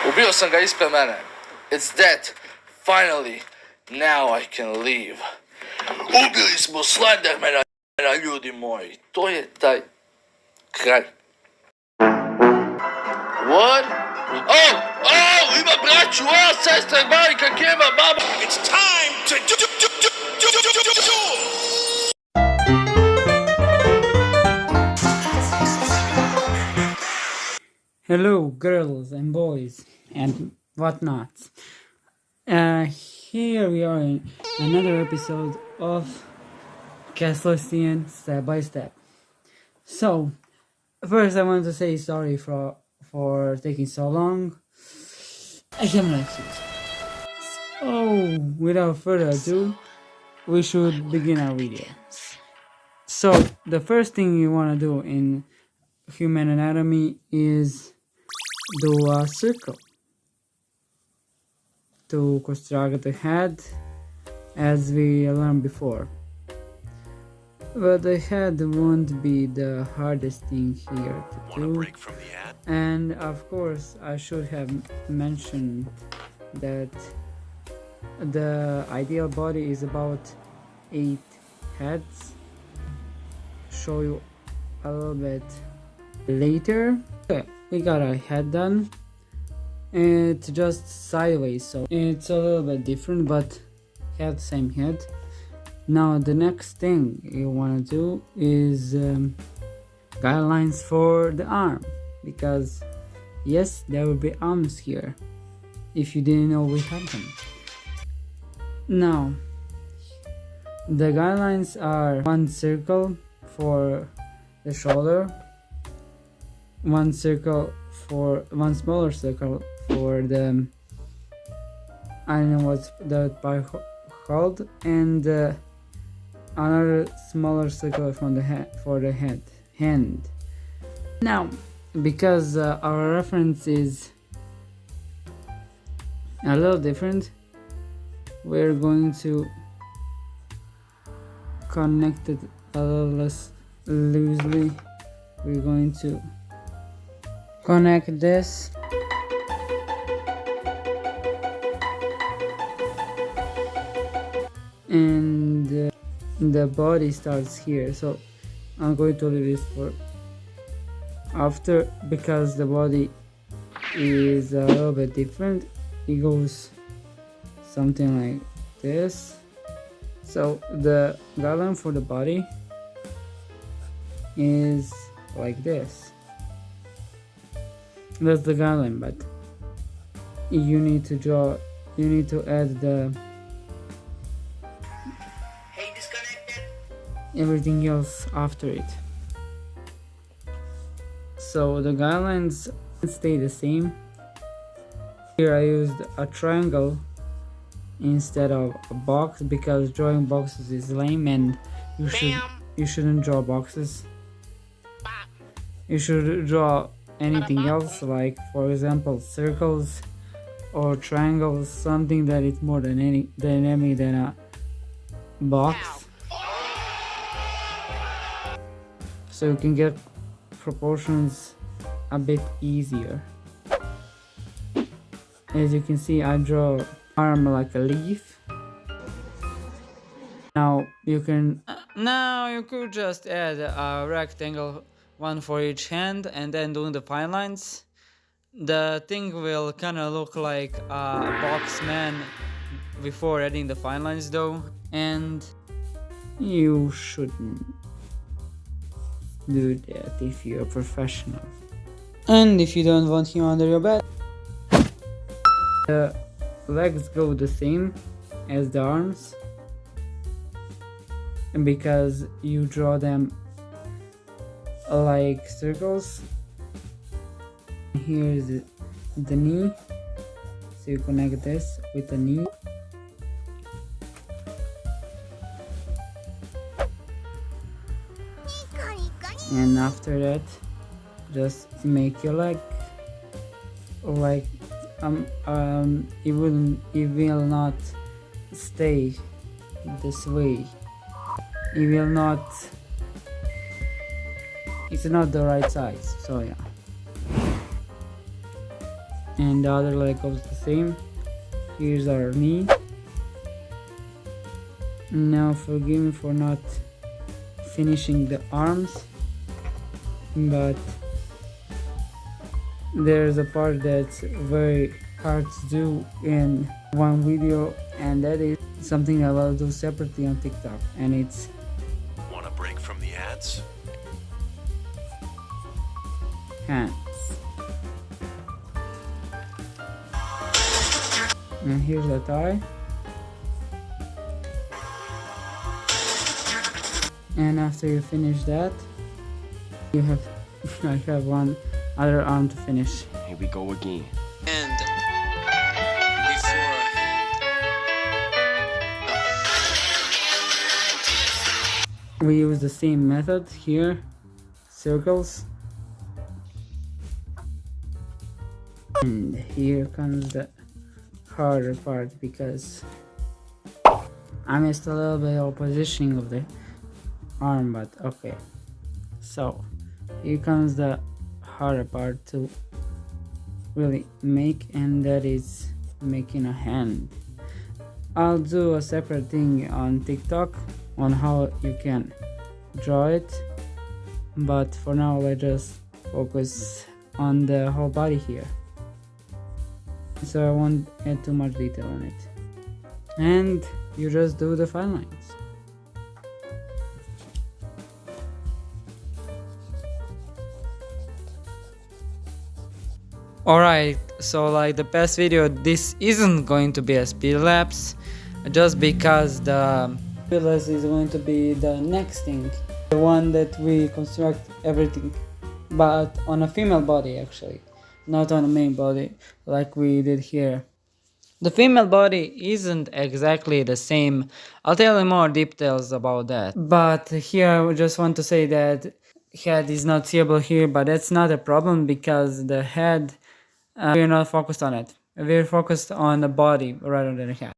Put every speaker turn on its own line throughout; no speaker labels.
Ubio sam ga ispred mene. It's dead. Finally. Now I can leave. Ubili smo Slendermana, ljudi moji. To je taj kraj. What? Oh! Ima braću! Sestre, majka, keva, mama!
It's time to do.
Hello, girls and boys and whatnot. Here we are in another episode of Siel Step by Step. So, first I want to say sorry for taking so long. I have an excuse. So, without further ado, we should begin our video. So, the first thing you want to do in Human Anatomy is do a circle to construct the head, as we learned before. But the head won't be the hardest thing here to do. And of course, I should have mentioned that the ideal body is about 8 heads. Show you a little bit later. Okay, we got our head done. It's just sideways, so it's a little bit different, but have same head. Now the next thing you want to do is guidelines for the arm, because yes, there will be arms here if you didn't know we had them. Now the guidelines are one circle for the shoulder, one smaller circle for the, I don't know what's that part called, and another smaller circle from the head for the hand. Now, because our reference is a little different, we're going to connect it a little less loosely. We're going to connect this and the body starts here, so I'm going to leave this for after, because the body is a little bit different. It goes something like this. So the guideline for the body is like this. That's the guideline, but you need to add the everything else after it. So the guidelines stay the same. Here I used a triangle instead of a box, because drawing boxes is lame, and you shouldn't draw boxes. You should draw anything else, like for example circles or triangles, something that is more dynamic than a box, so you can get proportions a bit easier. As you can see, I draw arm like a leaf. Now you could just add a rectangle, one for each hand, and then doing the fine lines. The thing will kinda look like a box man before adding the fine lines though, and you shouldn't do that if you're a professional. And if you don't want him under your bed. The legs go the same as the arms, and because you draw them like circles. Here's the knee, so you connect this with the knee. And after that, just make your leg like it will not stay this way. It will not. It's not the right size. So yeah. and the other leg goes the same. Here's our knee. Now forgive me for not finishing the arms, but there's a part that's very hard to do in one video, and that is something I will do separately on TikTok, and it's
Want a break from the ads?
hands. And here's the thigh. And after you finish that, you have I have one other arm to finish.
Here we go again.
And before
We use the same method here, circles. And here comes the harder part, because I missed a little bit of positioning of the arm, but okay. So here comes the harder part to really make, and that is making a hand. I'll do a separate thing on TikTok on how you can draw it, but for now let's just focus on the whole body here, so I won't add too much detail on it, and you just do the fine lines. Alright, so like the past video, this isn't going to be a speed lapse, just because the speed lapse is going to be the next thing, the one that we construct everything, but on a female body actually, not on a male body like we did here. The female body isn't exactly the same. I'll tell you more details about that. But here I just want to say that head is not seeable here, but that's not a problem, because the head, we're not focused on it. We're focused on the body rather than the head.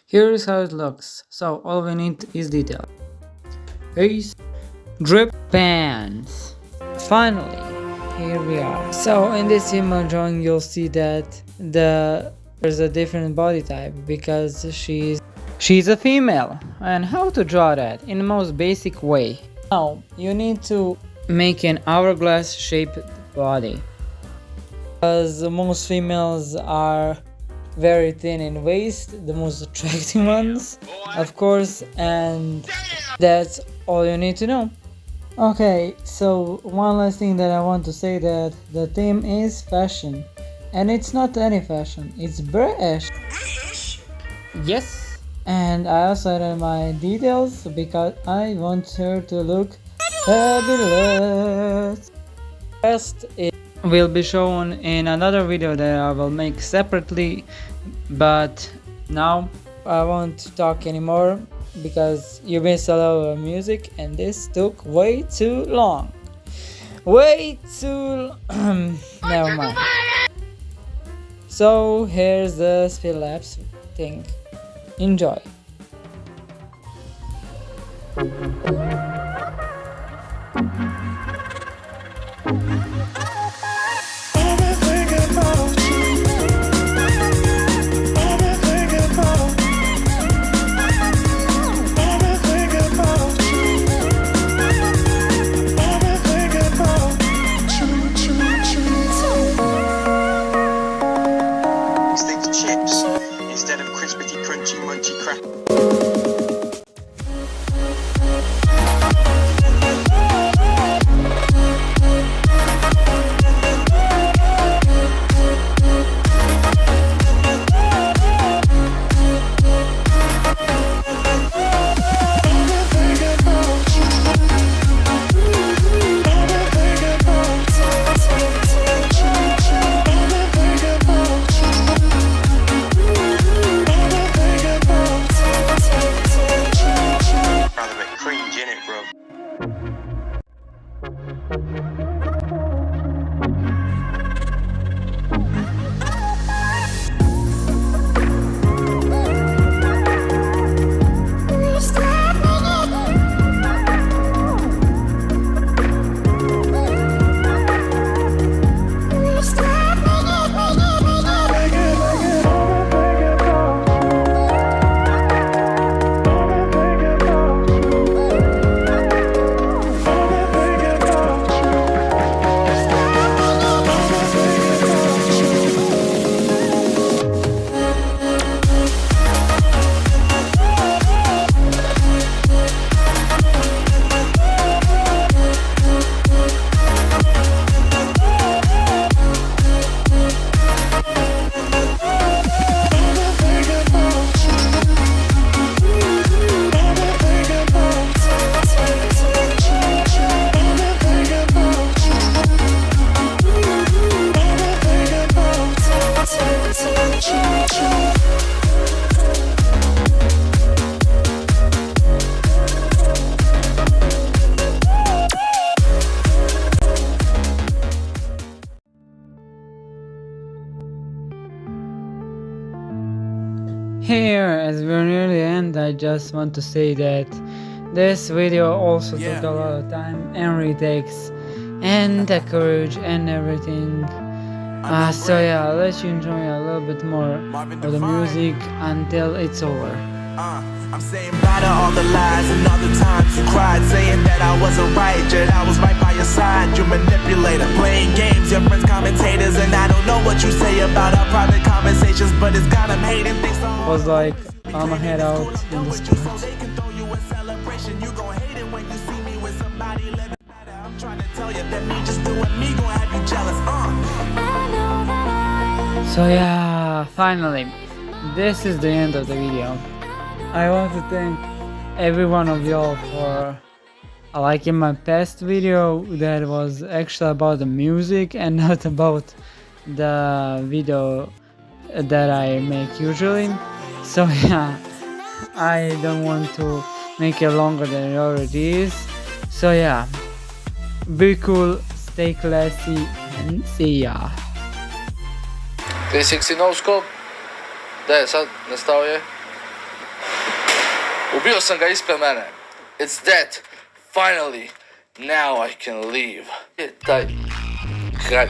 Here is how it looks. So all we need is detail. Face, drip, pants. Finally, here we are. So in this female drawing, you'll see that there's a different body type, because she's a female. And how to draw that in the most basic way? Now you need to make an hourglass shaped body, because most females are very thin in waist, the most attractive ones, of course, and that's all you need to know. Okay, so one last thing that I want to say, that the theme is fashion, and it's not any fashion, it's British. Yes, and I also added my details because I want her to look fabulous. Rest is will be shown in another video that I will make separately, but now I won't talk anymore because you missed a lot of music and this took way too long. Never mind. So here's the speed lapse thing. Enjoy.
Chips instead of crispity, crunchy, munchy crack.
Here, as we're near the end, I just want to say that this video also took a lot of time and retakes and the courage and everything. So yeah, I'll let you enjoy a little bit more of the music until it's over.
I'm saying bye to all the lies and all the times you cried, saying that I wasn't right, yet I was right by your side. You manipulator, playing games, your friends commentators, and I don't know what you say about our private conversations, but it's got them hating things.
Was like, I'ma head out in the street.
You gon' hate it when you see me with somebody living better. I'm trying to tell you that me just doing me gon' have you jealous.
So yeah, finally, this is the end of the video. I want to thank every one of y'all for liking my past video that was actually about the music and not about the video that I make usually. So yeah, I don't want to make it longer than it already is. So yeah, be cool, stay classy, and see ya.
360 no scope. Da je sad? Nestao je. Ubio sam ga ispred mene. It's dead. Finally. Now I can leave. Je taj kraj.